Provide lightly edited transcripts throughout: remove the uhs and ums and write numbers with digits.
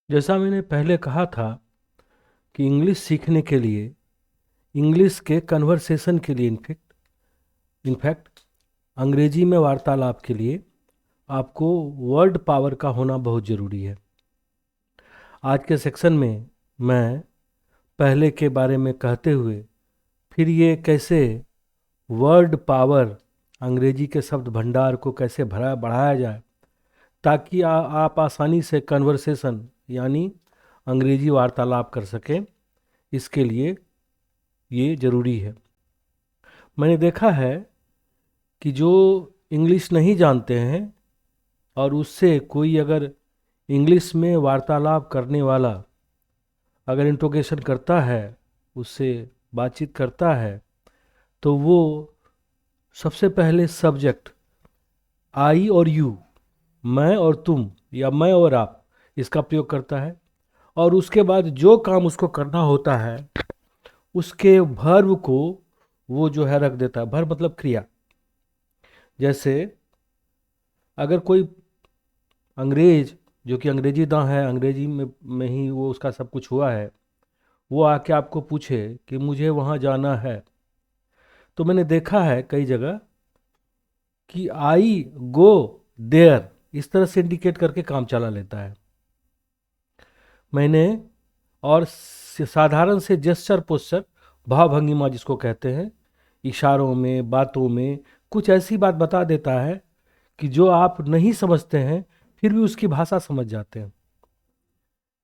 जैसा मैंने पहले कहा था कि इंग्लिश सीखने के लिए, इंग्लिश के कन्वर्सेशन के लिए इनफैक्ट अंग्रेजी में वार्तालाप के लिए आपको वर्ड पावर का होना बहुत ज़रूरी है। आज के सेक्शन में मैं पहले के बारे में कहते हुए फिर ये कैसे वर्ड पावर, अंग्रेजी के शब्द भंडार को कैसे बढ़ाया जाए ताकि आप आसानी से कन्वर्सेशन यानी अंग्रेजी वार्तालाप कर सकें, इसके लिए ये ज़रूरी है। मैंने देखा है कि जो इंग्लिश नहीं जानते हैं और उससे कोई अगर इंग्लिश में वार्तालाप करने वाला अगर इंट्रोगेशन करता है, उससे बातचीत करता है, तो वो सबसे पहले सब्जेक्ट आई और यू, मैं और तुम या मैं और आप, इसका प्रयोग करता है। और उसके बाद जो काम उसको करना होता है उसके वर्ब को वो जो है रख देता है। वर्ब मतलब क्रिया। जैसे अगर कोई अंग्रेज जो कि अंग्रेजी दां है, अंग्रेजी में ही वो उसका सब कुछ हुआ है, वो आके आपको पूछे कि मुझे वहाँ जाना है, तो मैंने देखा है कई जगह कि आई गो देयर इस तरह से इंडिकेट करके काम चला लेता है। मैंने और साधारण से जेस्चर पोस्चर, भाव भंगिमा जिसको कहते हैं, इशारों में बातों में कुछ ऐसी बात बता देता है कि जो आप नहीं समझते हैं फिर भी उसकी भाषा समझ जाते हैं।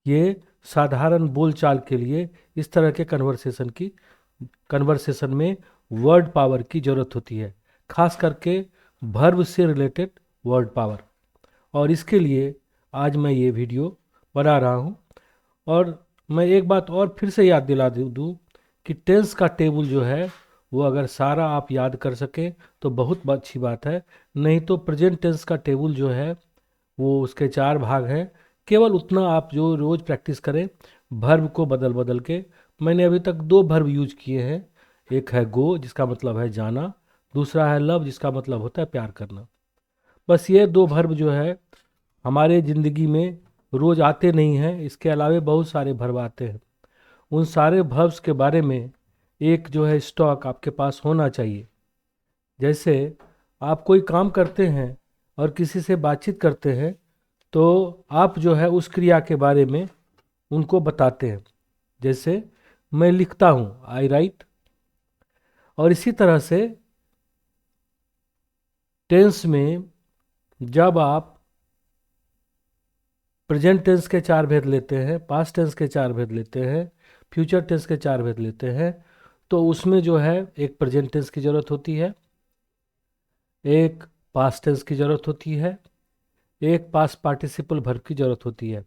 ये साधारण बोलचाल के लिए इस तरह के कन्वर्सेशन में वर्ड पावर की ज़रूरत होती है, खास करके वर्ब से रिलेटेड वर्ड पावर। और इसके लिए आज मैं ये वीडियो बना रहा हूँ। और मैं एक बात और फिर से याद दिला दूँ कि टेंस का टेबल जो है वो अगर सारा आप याद कर सकें तो बहुत अच्छी बात है, नहीं तो प्रेजेंट टेंस का टेबल जो है वो उसके 4 भाग हैं। केवल उतना आप जो रोज़ प्रैक्टिस करें वर्ब को बदल बदल के। मैंने अभी तक 2 वर्ब यूज किए हैं, एक है गो जिसका मतलब है जाना, दूसरा है लव जिसका मतलब होता है प्यार करना। बस ये 2 वर्ब जो है हमारे ज़िंदगी में रोज़ आते नहीं हैं, इसके अलावे बहुत सारे वर्ब आते हैं। उन सारे वर्ब्स के बारे में एक जो है स्टॉक आपके पास होना चाहिए। जैसे आप कोई काम करते हैं और किसी से बातचीत करते हैं तो आप जो है उस क्रिया के बारे में उनको बताते हैं। जैसे मैं लिखता हूँ, आई राइट। और इसी तरह से टेंस में जब आप प्रेजेंट टेंस के 4 भेद लेते हैं, पास्ट टेंस के 4 भेद लेते हैं, फ्यूचर टेंस के 4 भेद लेते हैं, तो उसमें जो है एक प्रेजेंट टेंस की ज़रूरत होती है, एक पास्ट टेंस की ज़रूरत होती है, एक पास्ट पार्टिसिपल वर्ब की ज़रूरत होती है।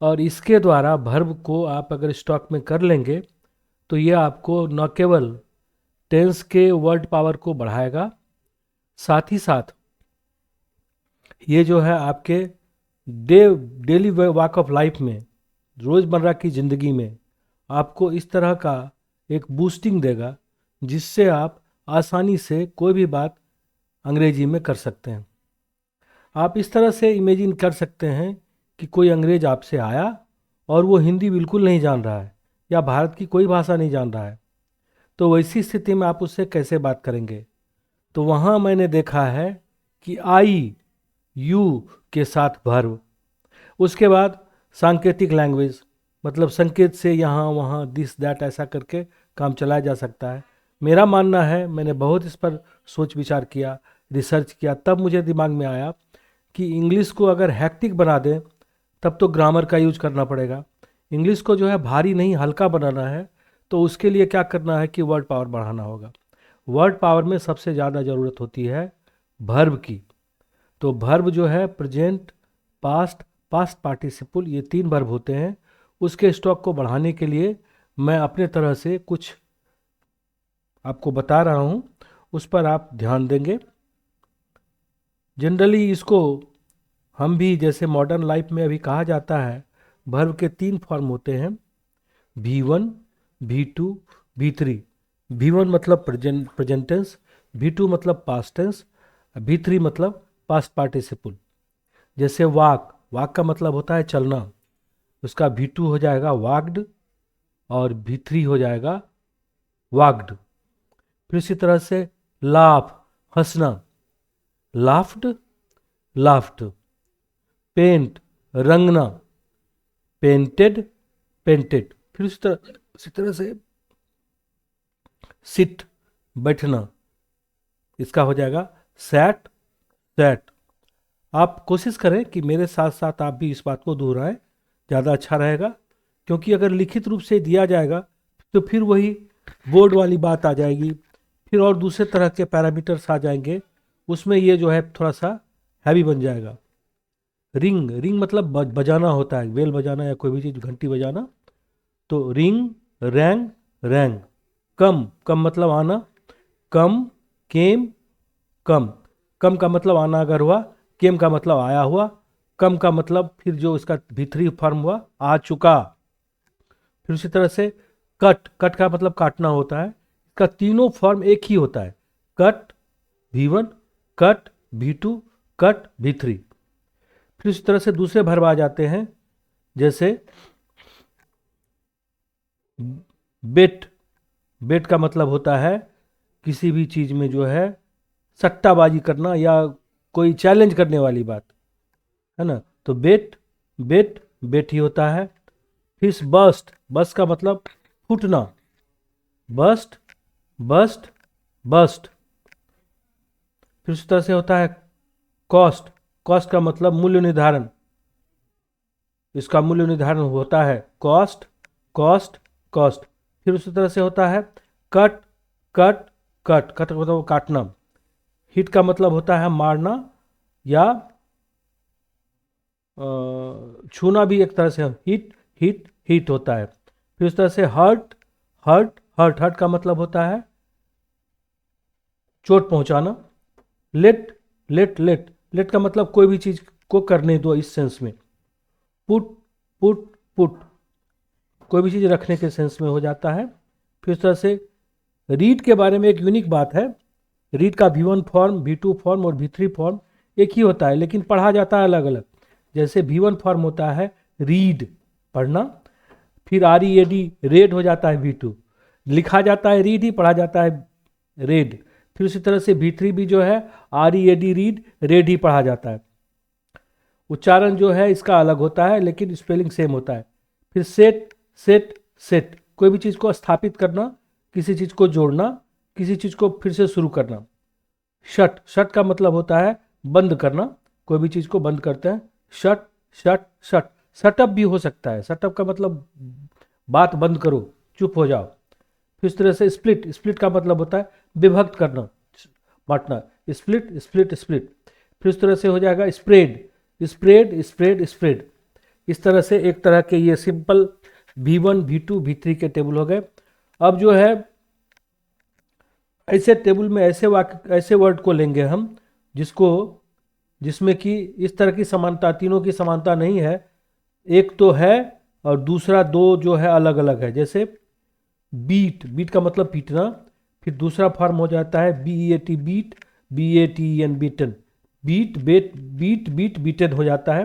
और इसके द्वारा वर्ब को आप अगर स्टॉक में कर लेंगे तो ये आपको न केवल टेंस के वर्ड पावर को बढ़ाएगा, साथ ही साथ ये जो है आपके डेली वॉक ऑफ लाइफ में, रोज़मर्रा की ज़िंदगी में आपको इस तरह का एक बूस्टिंग देगा जिससे आप आसानी से कोई भी बात अंग्रेजी में कर सकते हैं। आप इस तरह से इमेजिन कर सकते हैं कि कोई अंग्रेज आपसे आया और वो हिंदी बिल्कुल नहीं जान रहा है या भारत की कोई भाषा नहीं जान रहा है, तो वैसी स्थिति में आप उससे कैसे बात करेंगे। तो वहाँ मैंने देखा है कि आई यू के साथ वर्ब, उसके बाद सांकेतिक लैंग्वेज मतलब संकेत से यहाँ वहाँ दिस दैट ऐसा करके काम चलाया जा सकता है। मेरा मानना है, मैंने बहुत इस पर सोच विचार किया, रिसर्च किया, तब मुझे दिमाग में आया कि इंग्लिश को अगर हैक्टिक बना दें तब तो ग्रामर का यूज करना पड़ेगा। इंग्लिश को जो है भारी नहीं हल्का बनाना है तो उसके लिए क्या करना है कि वर्ड पावर बढ़ाना होगा। वर्ड पावर में सबसे ज़्यादा ज़रूरत होती है वर्ब की। तो वर्ब जो है प्रेजेंट, पास्ट, पास्ट पार्टिसिपल, ये 3 वर्ब होते हैं। उसके स्टॉक को बढ़ाने के लिए मैं अपने तरह से कुछ आपको बता रहा हूँ, उस पर आप ध्यान देंगे। जनरली इसको हम भी जैसे मॉडर्न लाइफ में अभी कहा जाता है, वर्ब के 3 फॉर्म होते हैं, V1, V2, V3। V1 मतलब प्रेजेंट टेंस, V2 मतलब पास्ट टेंस, V3 मतलब पास्ट पार्टिसिपल। जैसे वाक, वाक का मतलब होता है चलना, उसका V2 हो जाएगा वाग्ड और V3 हो जाएगा वाग्ड। फिर इसी तरह से लाफ, हंसना, लाफ्ड, लाफ्ड। पेंट, रंगना, पेंटेड, पेंटेड। फिर इसी तरह से सिट, बैठना, इसका हो जाएगा सैट, सैट। आप कोशिश करें कि मेरे साथ साथ आप भी इस बात को दोहराएं, ज़्यादा अच्छा रहेगा। क्योंकि अगर लिखित रूप से दिया जाएगा तो फिर वही बोर्ड वाली बात आ जाएगी, फिर और दूसरे तरह के पैरामीटर्स आ जाएंगे, उसमें ये जो है थोड़ा सा हैवी बन जाएगा। रिंग, रिंग मतलब बजाना होता है, बेल बजाना या कोई भी चीज़ घंटी बजाना, तो रिंग, रैंग, रैंग। कम, कम मतलब आना, कम, केम, कम। कम का मतलब आना अगर हुआ, केम का मतलब आया हुआ, कम का मतलब फिर जो इसका V3 फॉर्म हुआ, आ चुका। फिर उसी तरह से कट, कट का मतलब काटना होता है। इसका तीनों फॉर्म एक ही होता है, cut V1, cut V2, cut V3। फिर इसी तरह से दूसरे वर्ब आ जाते हैं, जैसे बेट, बेट का मतलब होता है किसी भी चीज में जो है सट्टाबाजी करना या कोई चैलेंज करने वाली बात, है ना। तो बेट, बेट, बेट ही होता है। फिर बस्ट, बस्ट का मतलब फूटना, बस्ट, बस्ट, बस्ट। फिर उस तरह से होता है कॉस्ट, कॉस्ट का मतलब मूल्य निर्धारण, इसका मूल्य निर्धारण होता है कॉस्ट, कॉस्ट, कॉस्ट। फिर उसी तरह से होता है कट, कट, कट, कट का मतलब काटना। हिट का मतलब होता है मारना या छूना, भी एक तरह से हिट, हिट, हिट होता है। फिर उस तरह से हर्ट, हर्ट, हर्ट, हर्ट का मतलब होता है चोट पहुंचाना। लेट, लेट, लेट, लेट का मतलब कोई भी चीज को करने दो, इस सेंस में। पुट, पुट, पुट, कोई भी चीज रखने के सेंस में हो जाता है। फिर उस तरह से रीड के बारे में एक यूनिक बात है, रीड का V1 फॉर्म, V2 फॉर्म और V3 फॉर्म एक ही होता है, लेकिन पढ़ा जाता है अलग अलग। जैसे V1 फॉर्म होता है रीड, पढ़ना, फिर READ, रेड हो जाता है V2, लिखा जाता है रीड ही, पढ़ा जाता है रेड। फिर उसी तरह से V3 भी जो है READ, रीड, रेड ही पढ़ा जाता है। उच्चारण जो है इसका अलग होता है, लेकिन स्पेलिंग सेम होता है। फिर सेट, सेट, सेट, कोई भी चीज़ को स्थापित करना, किसी चीज़ को जोड़ना, किसी चीज़ को फिर से शुरू करना। शट, शट का मतलब होता है बंद करना, कोई भी चीज़ को बंद करते हैं, शट, शट, शट। शटअप भी हो सकता है, शटअप का मतलब बात बंद करो, चुप हो जाओ। फिर इस तरह से स्प्लिट, स्प्लिट का मतलब होता है विभक्त करना, बांटना, स्प्लिट, स्प्लिट, स्प्लिट। फिर इस तरह से हो जाएगा स्प्रेड, स्प्रेड, स्प्रेड, स्प्रेड। इस तरह से एक तरह के ये सिंपल V1, V2, V3 के टेबल हो गए। अब जो है ऐसे टेबल में ऐसे वाक्य, ऐसे वर्ड को लेंगे हम जिसको, जिसमें कि इस तरह की समानता, तीनों की समानता नहीं है, एक तो है और दूसरा दो जो है अलग अलग है। जैसे बीट, बीट का मतलब पीटना, फिर दूसरा फॉर्म हो जाता है BEAT, beat, BATEN, beaten, beat, bet, beat, beat, beated हो जाता है।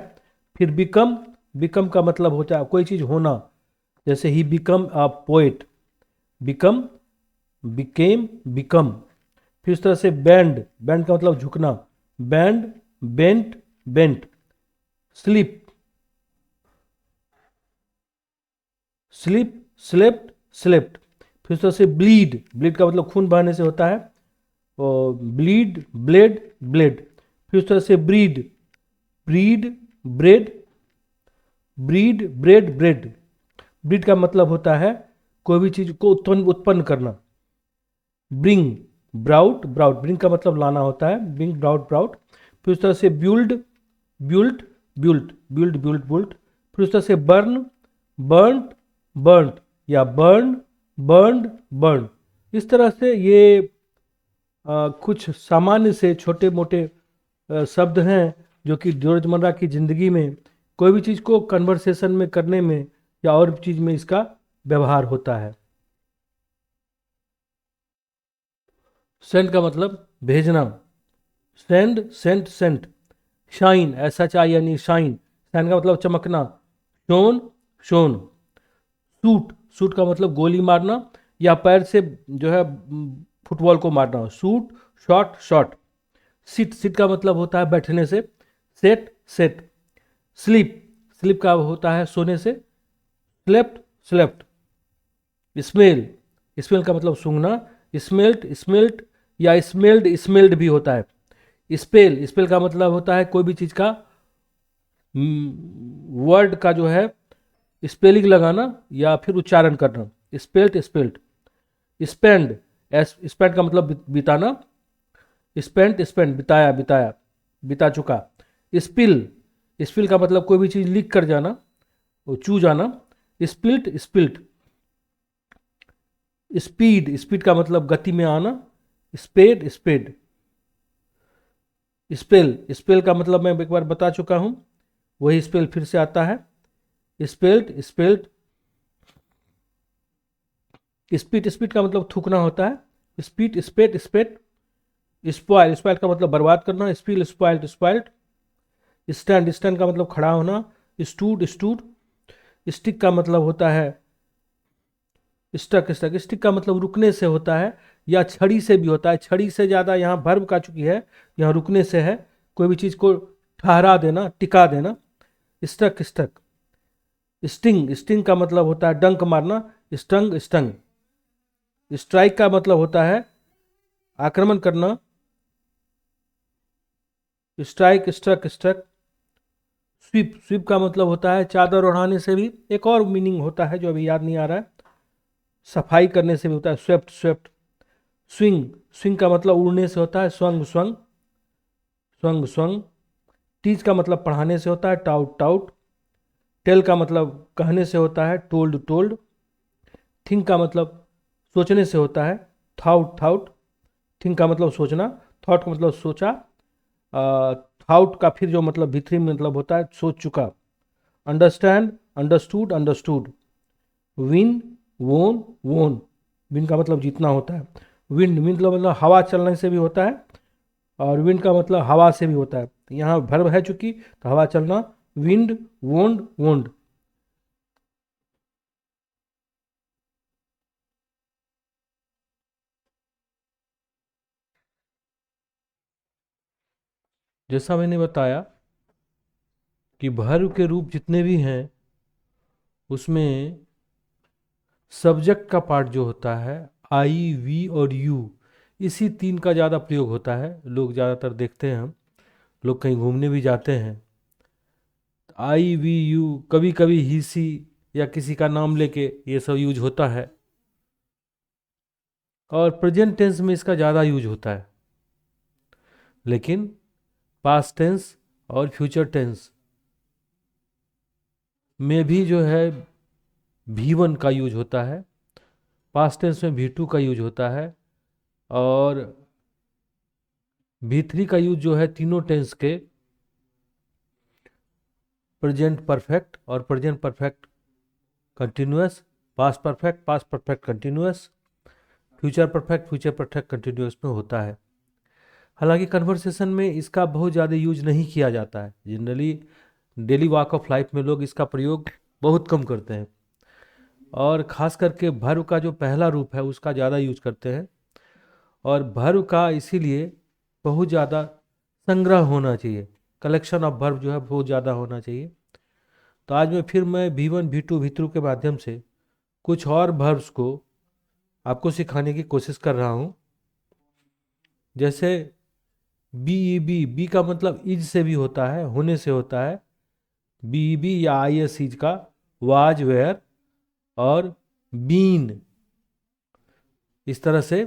फिर बिकम, बिकम का मतलब होता है कोई चीज़ होना, जैसे he become a poet, become, became, become. फिर इस तरह से बैंड, बैंड का मतलब झुकना, band, bent, bent. Slip, slip, slept, slept. फिर इस तरह से ब्लीड, ब्लीड का मतलब खून बहने से होता है, और ब्लीड, ब्लेड, ब्लेड। फिर उस तरह से breed, breed, bread, breed, bread, bread. Breed का मतलब होता है कोई भी चीज को उत्पन्न, उत्पन्न करना। ब्रिंग, ब्राउट, ब्राउट, ब्रिंग का मतलब लाना होता है, ब्रिंग, ब्राउट, ब्राउट। फिर उस तरह से ब्यूल्ड, ब्यूल्ट, ब्यूल्ट, ब्यूल्ड, ब्यूल्ट, बुल्ट। फिर उस तरह से बर्न, बर्नट, बर्नट, या बर्न, बर्नड, बर्न। इस तरह से ये कुछ सामान्य से छोटे मोटे शब्द हैं जो कि रोजमर्रा की ज़िंदगी में कोई भी चीज़ को कन्वर्सेशन में करने में या और चीज़ में इसका व्यवहार होता है। सेंड का मतलब भेजना, send, sent, sent. Shine, SHINE, shine, shine का मतलब चमकना, शोन, शोन। शूट, शूट का मतलब गोली मारना या पैर से जो है फुटबॉल को मारना। Shoot, shot, shot. Sit, sit का मतलब होता है बैठने से। Set, set. स्लीप, स्लीप का होता है सोने से। Slept, slept. स्मेल, स्मेल का मतलब सूंघना। स्मेल्ट, स्मेल्ट या स्मेल्ड, स्मेल्ड भी होता है। स्पेल, स्पेल का मतलब होता है कोई भी चीज का वर्ड का जो है स्पेलिंग लगाना या फिर उच्चारण करना। Spelt, spelt. स्पेंड, स्पेंड का मतलब बिताना। स्पेंट, स्पेंड, बिताया, बिताया, बिता चुका। स्पिल, स्पिल का मतलब कोई भी चीज लीक कर जाना, वो चू जाना। Spilt, spilt. स्पीड, स्पीड का मतलब गति में आना। Spade, spade. स्पेल, स्पेल का मतलब मैं एक बार बता चुका हूं, वही स्पेल फिर से आता है। Spelt, spelt. स्पीट, स्पीट का मतलब थूकना होता है। स्पीट, स्पेट, स्पेट। स्पॉइल, स्पॉइल का मतलब बर्बाद करना। स्पील, स्पॉइल्ट, स्पॉइल्ट। स्टैंड, स्टैंड का मतलब खड़ा होना। Stood, stood. स्टिक का मतलब होता है स्टक, स्टक। स्टिक का मतलब रुकने से होता है या छड़ी से भी होता है। छड़ी से ज़्यादा यहाँ वर्ब का चुकी है, यहाँ रुकने से है, कोई भी चीज़ को ठहरा देना, टिका देना। Stuck, stuck. स्टिंग, स्टिंग का मतलब होता है डंक मारना। Stung, stung. स्ट्राइक का मतलब होता है आक्रमण करना। Strike, struck, struck. Sweep, sweep का मतलब होता है चादर ओढ़ाने से भी एक और मीनिंग होता है जो अभी याद नहीं आ रहा है, सफाई करने से भी होता है। Swept, swept. स्विंग, स्विंग का मतलब उड़ने से होता है। Swung, swung, swung, swung. Teach का मतलब पढ़ाने से होता है। Taut, taut. टेल का मतलब कहने से होता है। Told, told. थिंक का मतलब सोचने से होता है। Thought, thought. थिंक का मतलब सोचना। थॉट का मतलब सोचा। थाउट का फिर जो मतलब भीतरी में मतलब होता है सोच चुका। Understand, understood, understood. विन, वोन, वोन। विन का मतलब जीतना होता है। विंड, विंड का मतलब हवा चलने से भी होता है, और विंड का मतलब हवा से भी होता है। यहाँ वर्ब है चूंकि, तो हवा चलना। Wind, wound, wound. जैसा मैंने बताया कि वर्ब के रूप जितने भी हैं उसमें सब्जेक्ट का पार्ट जो होता है आई, वी और यू, इसी तीन का ज़्यादा प्रयोग होता है। लोग ज़्यादातर देखते हैं, हम लोग कहीं घूमने भी जाते हैं, आई, वी, यू, कभी कभी ही, सी या किसी का नाम लेके ये सब यूज होता है। और प्रेजेंट टेंस में इसका ज़्यादा यूज होता है, लेकिन पास्ट टेंस और फ्यूचर टेंस में भी जो है V1 का यूज होता है। पास्ट टेंस में V2 का यूज होता है। और V3 का यूज जो है तीनों टेंस के प्रेजेंट परफेक्ट और present perfect continuous, past perfect, past perfect continuous, future perfect, future perfect continuous में होता है। हालांकि कन्वर्सेशन में इसका बहुत ज़्यादा यूज नहीं किया जाता है। Generally daily walk of life में लोग इसका प्रयोग बहुत कम करते हैं, और ख़ास करके भर्व का जो पहला रूप है उसका ज़्यादा यूज करते हैं। और भर्व का इसीलिए बहुत ज़्यादा संग्रह होना चाहिए, कलेक्शन ऑफ भर्व जो है बहुत ज़्यादा होना चाहिए। तो आज मैं V1, V2, V3 के माध्यम से कुछ और भर्व्स को आपको सिखाने की कोशिश कर रहा हूँ। जैसे बी ई बी, बी का मतलब इज से भी होता है, होने से होता है। बी ई बी या आई एस इज का वाज, वेयर और बीन, इस तरह से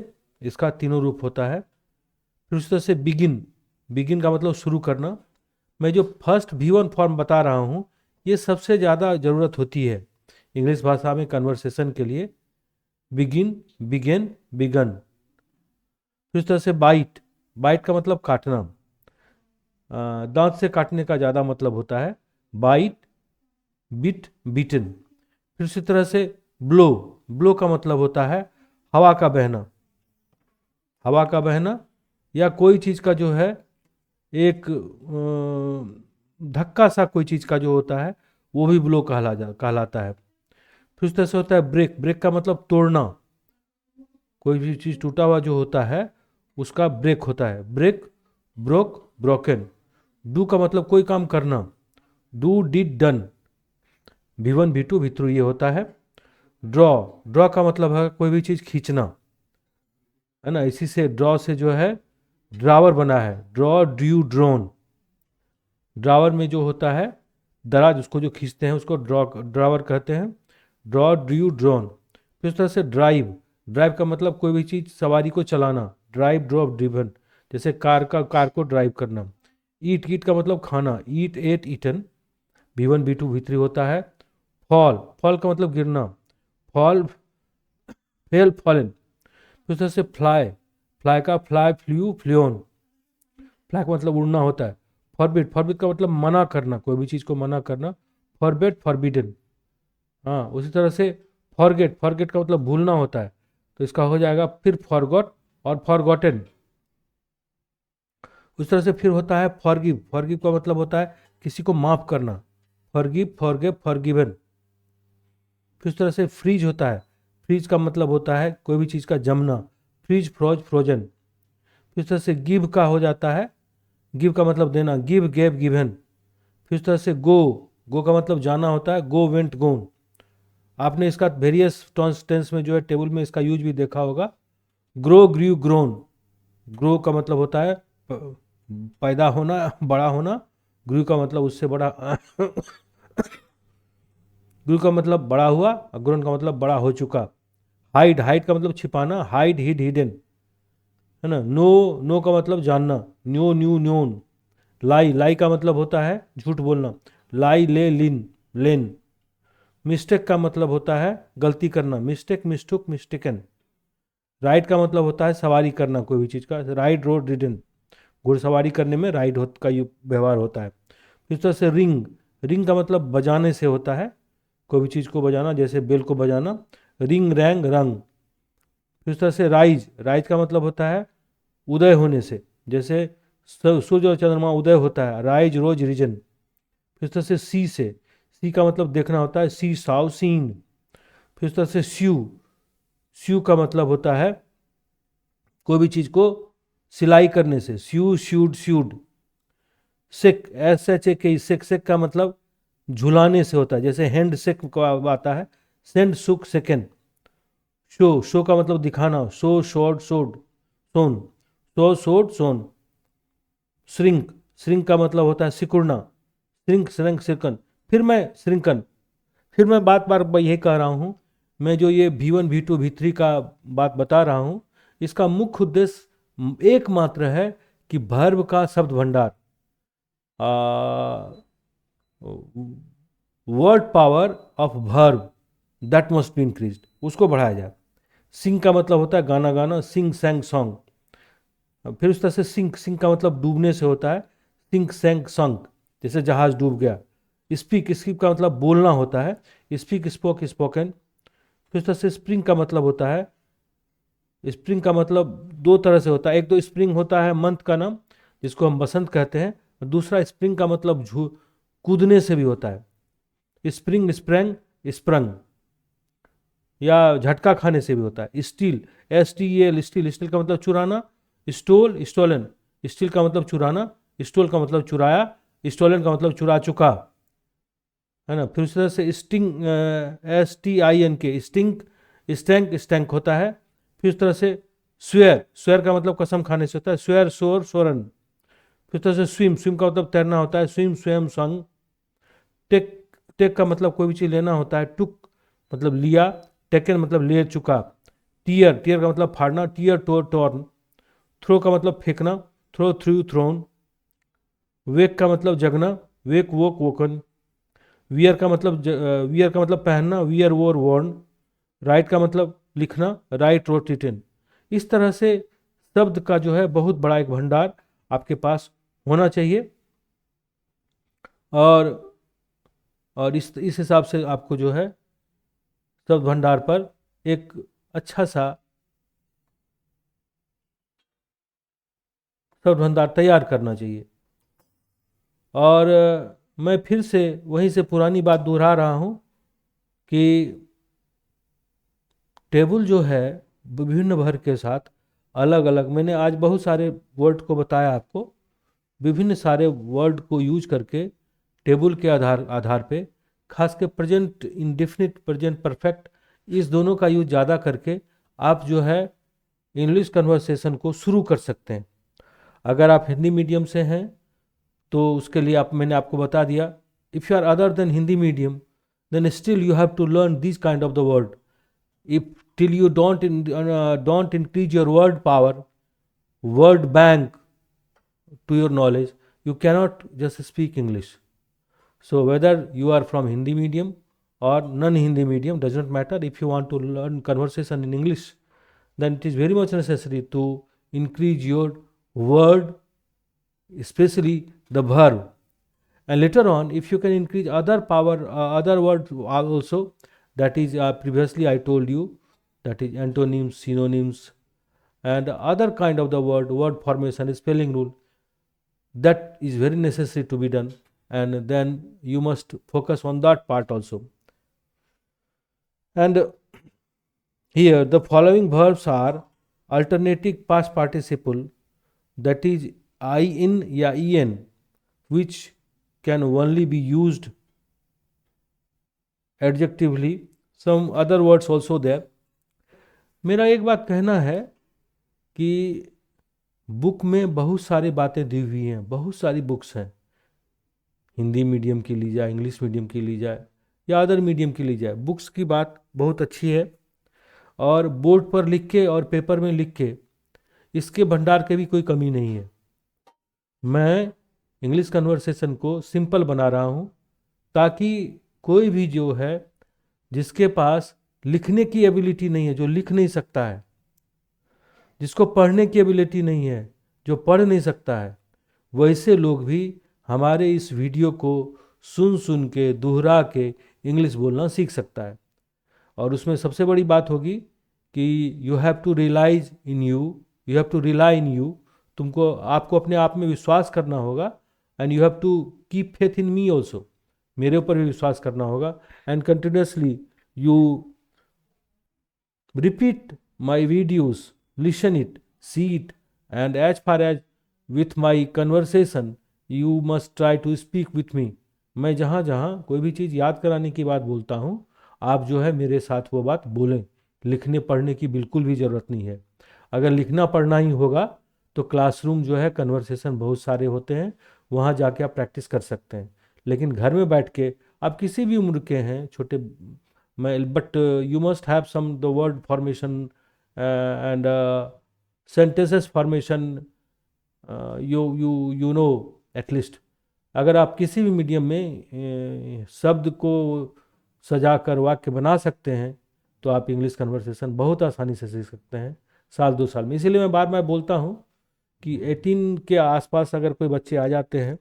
इसका तीनों रूप होता है। फिर उस तरह से बिगिन, बिगिन का मतलब शुरू करना। मैं जो फर्स्ट V1 फॉर्म बता रहा हूँ ये सबसे ज़्यादा ज़रूरत होती है इंग्लिश भाषा में कन्वर्सेशन के लिए। Begin, began, begun. फिर उस तरह से बाइट, बाइट का मतलब काटना, दांत से काटने का ज़्यादा मतलब होता है। Bite, bit, bitten. फिर उसी तरह से ब्लो, ब्लो का मतलब होता है हवा का बहना, हवा का बहना, या कोई चीज़ का जो है एक धक्का सा कोई चीज़ का जो होता है वो भी ब्लो कहलाता है। फिर उस तरह से होता है ब्रेक। ब्रेक का मतलब तोड़ना, कोई भी चीज़ टूटा हुआ जो होता है उसका ब्रेक होता है। Break, broke, broken. डू का मतलब कोई काम करना, do, did, done. V1 V2 V3 ये होता है। ड्रॉ, ड्रॉ का मतलब है कोई भी चीज़ खींचना, है ना। इसी से ड्रॉ से जो है ड्रावर बना है, ड्रॉ, ड्रू, ड्रोन। ड्रावर में जो होता है दराज, उसको जो खींचते हैं उसको ड्रावर कहते हैं। Draw, Drew, drone. फिर इस तरह से ड्राइव। ड्राइव का मतलब कोई भी चीज़, सवारी को चलाना, ड्राइव, ड्रॉप, ड्रिवन। जैसे कार को ड्राइव करना। ईट, ईट का मतलब खाना, ईट, eight, eaten. V1 V2 V3 होता है। फॉल, फॉल का मतलब गिरना, फॉल, फेल, फॉलन। फिर इस तरह से फ्लाई। फ्लाई का फ्लाई, फ्लू, फ्लोन। फ्लाई का मतलब उड़ना होता है। फॉरबिड, फॉरबिड का मतलब मना करना, कोई भी चीज़ को मना करना, फॉरबेट, फॉरबिडन। हाँ, उसी तरह से फॉरगेट, फॉरगेट का मतलब भूलना होता है, तो इसका हो जाएगा फिर फॉरगॉट और फॉरगॉटन। उस तरह से फिर होता है फॉरगिव। फॉरगिव का मतलब होता है किसी को माफ करना, फॉरगिव, फॉरगिव, फॉरगिवन। फिर उस तरह से फ्रीज होता है। फ्रीज का मतलब होता है कोई भी चीज़ का जमना, फ्रीज, फ्रोज, फ्रोजन। फिर उस तरह से गिव का हो जाता है, गिव का मतलब देना, गिव, गेव, गिवन। फिर उस तरह से गो, गो का मतलब जाना होता है, गो, वेंट, गोन। आपने इसका वेरियस टेंस में जो है टेबल में इसका यूज भी देखा होगा। Grow, grieve, grown. ग्रो का मतलब होता है पैदा होना, बड़ा होना। ग्रू का मतलब उससे बड़ा ग्रू का मतलब बड़ा हुआ, और ग्रोन का मतलब बड़ा हो चुका। हाइड, हाइड का मतलब छिपाना, हाइड, हिड, हिडन, है ना। नो, नो का मतलब जानना, न्यो, न्यू, न्योन। लाई, लाई का मतलब होता है झूठ बोलना, लाई, ले, लिन, लेन। मिस्टेक का मतलब होता है गलती करना, मिस्टेक, मिस्टुक, मिस्टेकन। राइड का मतलब होता है सवारी करना कोई भी चीज़ का, राइड, रोड, रिडन। घुड़सवारी करने में राइड का व्यवहार होता है। इस तरह से रिंग, रिंग का मतलब बजाने से होता है, कोई भी चीज़ को बजाना, जैसे बेल को बजाना, रिंग, रैंग, रंग। इस तरह से राइज, राइज का मतलब होता है उदय होने से, जैसे सूर्य और चंद्रमा उदय होता है, राइज, रोज, रीजन। फिर इस तरह से सी, से सी का मतलब देखना होता है, सी, साव, सीन। फिर इस तरह से स्यू, स्यू का मतलब होता है कोई भी चीज़ को सिलाई करने से, स्यू, श्यूड, स्यूड। सेक, SHAK, सेक, सेक का मतलब झुलाने से होता है, जैसे हैंड सेक का आता है, सेंड, सुक, सेकेंड। शो, शो का मतलब दिखाना, शो, शॉर्ट, शोड, सोन। शो, शोड, सोन। श्रिंक, श्रिंक का मतलब होता है सिकुड़ना, श्रिंक, श्रिंक, सिरकन। फिर मैं बात बार यही कह रहा हूँ, मैं जो ये V1 V2 V3 का बात बता रहा हूँ, इसका मुख्य उद्देश्य एकमात्र है कि वर्ब का शब्द भंडार, word power of verb that must be increased, उसको बढ़ाया जाए। सिंग का मतलब होता है गाना गाना, सिंग, सैंग, सॉन्ग। फिर उस तरह से सिंक, सिंक का मतलब डूबने से होता है, सिंक, सैंक, संक। जैसे जहाज डूब गया। स्पीक, स्पीक का मतलब बोलना होता है, स्पीक, स्पोक, स्पोकन। फिर उस तरह से स्प्रिंग का मतलब होता है, स्प्रिंग का मतलब दो तरह से होता है, एक तो स्प्रिंग होता है मंथ का नाम, जिसको हम बसंत कहते हैं, और दूसरा स्प्रिंग का मतलब कूदने से भी होता है, स्प्रिंग, स्प्रैंग, स्प्रंग। या झटका खाने से भी होता है। स्टील, STEL, स्टील, स्टील का मतलब चुराना, स्टोल, स्टोलन। स्टील का मतलब चुराना, स्टोल का मतलब चुराया, स्टोलन का मतलब चुरा चुका, है ना। फिर उस तरह से sting, STINK, stink, stack, stack होता है। फिर उस तरह से स्वेयर, स्वेयर का मतलब कसम खाने से होता है, स्वेयर, शोर, सोरन। फिर उस तरह से स्विम, स्विम का मतलब तैरना होता है, स्विम, स्वयं, संग। टेक, टेक का मतलब कोई भी चीज़ लेना होता है, टुक मतलब लिया, टेकन मतलब ले चुका। टीयर, टीयर का मतलब फाड़ना, टीयर, टोर, टॉर्न। थ्रो का मतलब फेंकना, थ्रो, थ्रू, थ्रोन। वेक का मतलब जगना, वेक, वोक, वोकन। वियर का मतलब वियर का मतलब पहनना, वियर, वोर, वॉर्न। राइट का मतलब लिखना, राइट, रोट, रिटन। इस तरह से शब्द का जो है बहुत बड़ा एक भंडार आपके पास होना चाहिए। और इस हिसाब से आपको जो है शब्द भंडार पर एक अच्छा सा शब्द भंडार तैयार करना चाहिए। और मैं फिर से वहीं से पुरानी बात दोहरा रहा हूँ कि टेबल जो है विभिन्न भर के साथ अलग अलग, मैंने आज बहुत सारे वर्ड को बताया आपको, विभिन्न सारे वर्ड को यूज करके टेबल के आधार आधार पे, खास के प्रेजेंट इंडेफिनिट, प्रेजेंट परफेक्ट, इस दोनों का यूज ज़्यादा करके आप जो है इंग्लिश कन्वर्सेशन को शुरू कर सकते हैं। अगर आप हिंदी मीडियम से हैं तो उसके लिए मैंने आपको बता दिया, if you are other than Hindi medium then still you have to learn this kind of the word. if till you don't increase your word power, word bank to your knowledge, you cannot just speak English. So whether you are from Hindi medium or non-Hindi medium, does not matter. If you want to learn conversation in English, then it is very much necessary to increase your word, especially the verb. And later on, if you can increase other power, other words also, that is previously I told you, that is antonyms, synonyms, and other kind of the word formation, spelling rule, that is very necessary to be done, and then you must focus on that part also. And here the following verbs are alternative past participle, that is in या en, which can only be used adjectively. Some other words also there. मेरा एक बात कहना है कि book में बहुत सारी बातें दी हुई हैं, बहुत सारी बुक्स हैं, हिंदी मीडियम की ली जाए, इंग्लिश मीडियम की ली जाए या अदर मीडियम की ली जाए, बुक्स की बात बहुत अच्छी है। और बोर्ड पर लिख के और पेपर में लिख के इसके भंडार के भी कोई कमी नहीं है। मैं इंग्लिश कन्वर्सेशन को सिंपल बना रहा हूँ ताकि कोई भी जो है जिसके पास लिखने की एबिलिटी नहीं है, जो लिख नहीं सकता है, जिसको पढ़ने की एबिलिटी नहीं है, जो पढ़ नहीं सकता है, वैसे लोग भी हमारे इस वीडियो को सुन सुन के दोहरा के इंग्लिश बोलना सीख सकता है। और उसमें सबसे बड़ी बात होगी कि you have to realise in you, you have to rely in you, तुमको आपको अपने आप में विश्वास करना होगा। And you have to keep faith in me also, मेरे ऊपर भी विश्वास करना होगा। And continuously you repeat my videos, listen it, see it, and as far as with my conversation, you must try to speak with me. मैं जहाँ जहाँ कोई भी चीज़ याद कराने की बात बोलता हूँ, आप जो है मेरे साथ वो बात बोलें। लिखने पढ़ने की बिल्कुल भी ज़रूरत नहीं है। अगर लिखना पढ़ना ही होगा तो क्लासरूम जो है, कन्वर्सेशन बहुत सारे होते हैं, वहाँ जाके आप प्रैक्टिस कर सकते हैं। लेकिन घर में बैठ के आप किसी भी उम्र के हैं, छोटे, but you must have some the word formation and sentences formation, you know at least। अगर आप किसी भी मीडियम में शब्द को सजाकर वाक्य बना सकते हैं तो आप इंग्लिश कन्वर्सेशन बहुत आसानी से सीख सकते हैं साल 2 साल में। इसीलिए मैं बार बार बोलता हूँ कि 18 के आसपास अगर कोई बच्चे आ जाते हैं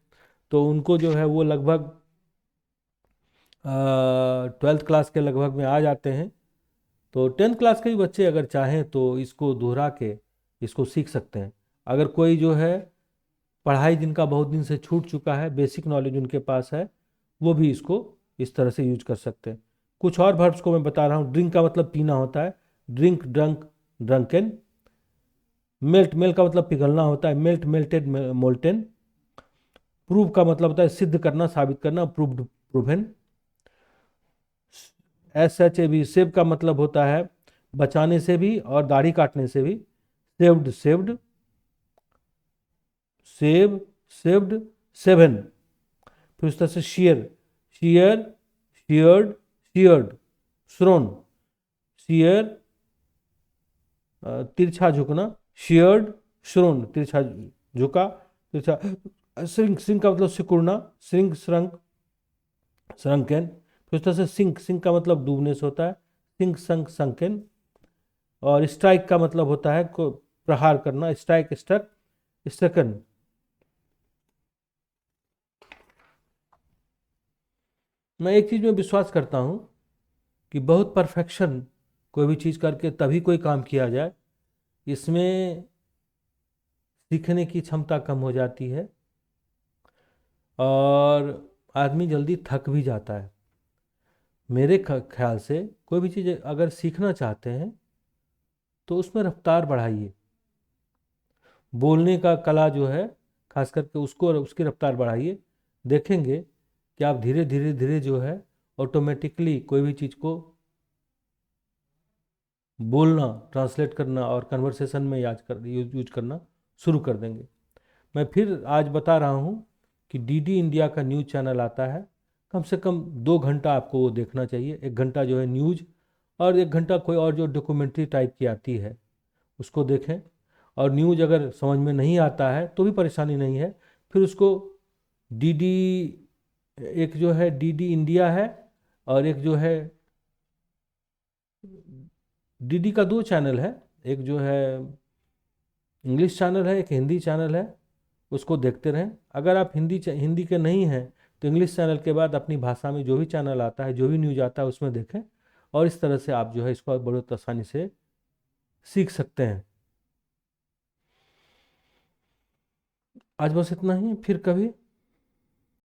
तो उनको जो है वो लगभग 12th क्लास के लगभग में आ जाते हैं। तो 10th क्लास के भी बच्चे अगर चाहें तो इसको दोहरा के इसको सीख सकते हैं। अगर कोई जो है पढ़ाई जिनका बहुत दिन से छूट चुका है, बेसिक नॉलेज उनके पास है, वो भी इसको इस तरह से यूज कर सकते हैं। कुछ और वर्ब्स को मैं बता रहा हूँ। ड्रिंक का मतलब पीना होता है, drink, drunk, drunken. Melt, melt का मतलब पिघलना होता है, मेल्ट, मेल्टेड, मोल्टेन। प्रूव का मतलब होता है सिद्ध करना, साबित करना, प्रूव्ड, प्रूवेन। SHAV, सेव का मतलब होता है बचाने से भी और दाढ़ी काटने से भी, shaved, shaved, shave, shaved, shaven. फिर उस तरह से shear, shear, sheared, sheared, shorn, shear तिरछा झुकना, शेयर्ड, श्रोन तिरछा झुका, तिरछा। श्रिंक, श्रिंक का मतलब सिकुड़ना, श्रिंक, श्रंक, श्रंकन। फिर उस तरह से सिंक, सिंक का मतलब डूबने से होता है, सिंक, संक, संकन। और स्ट्राइक का मतलब होता है को प्रहार करना, स्ट्राइक, स्ट्रक, स्ट्रकन। मैं एक चीज में विश्वास करता हूं कि बहुत परफेक्शन कोई भी चीज करके तभी कोई काम किया जाए, इसमें सीखने की क्षमता कम हो जाती है। और आदमी जल्दी थक भी जाता है। मेरे ख्याल से कोई भी चीज़ अगर सीखना चाहते हैं तो उसमें रफ्तार बढ़ाइए। बोलने का कला जो है, खास करके उसको और उसकी रफ्तार बढ़ाइए। देखेंगे कि आप धीरे धीरे धीरे जो है ऑटोमेटिकली कोई भी चीज़ को बोलना, ट्रांसलेट करना और कन्वर्सेशन में यूज करना शुरू कर देंगे। मैं फिर आज बता रहा हूँ कि डीडी इंडिया का न्यूज़ चैनल आता है, कम से कम 2 घंटा आपको वो देखना चाहिए। 1 घंटा जो है न्यूज़ और 1 घंटा कोई और जो डॉक्यूमेंट्री टाइप की आती है उसको देखें। और न्यूज़ अगर समझ में नहीं आता है तो भी परेशानी नहीं है, फिर उसको डीडी, एक जो है डीडी इंडिया है और एक जो है डीडी का 2 चैनल है, एक जो है इंग्लिश चैनल है, एक हिंदी चैनल है, उसको देखते रहें। अगर आप हिंदी के नहीं हैं तो इंग्लिश चैनल के बाद अपनी भाषा में जो भी चैनल आता है, जो भी न्यूज़ आता है उसमें देखें। और इस तरह से आप जो है इसको बहुत आसानी से सीख सकते हैं। आज बस इतना ही, फिर कभी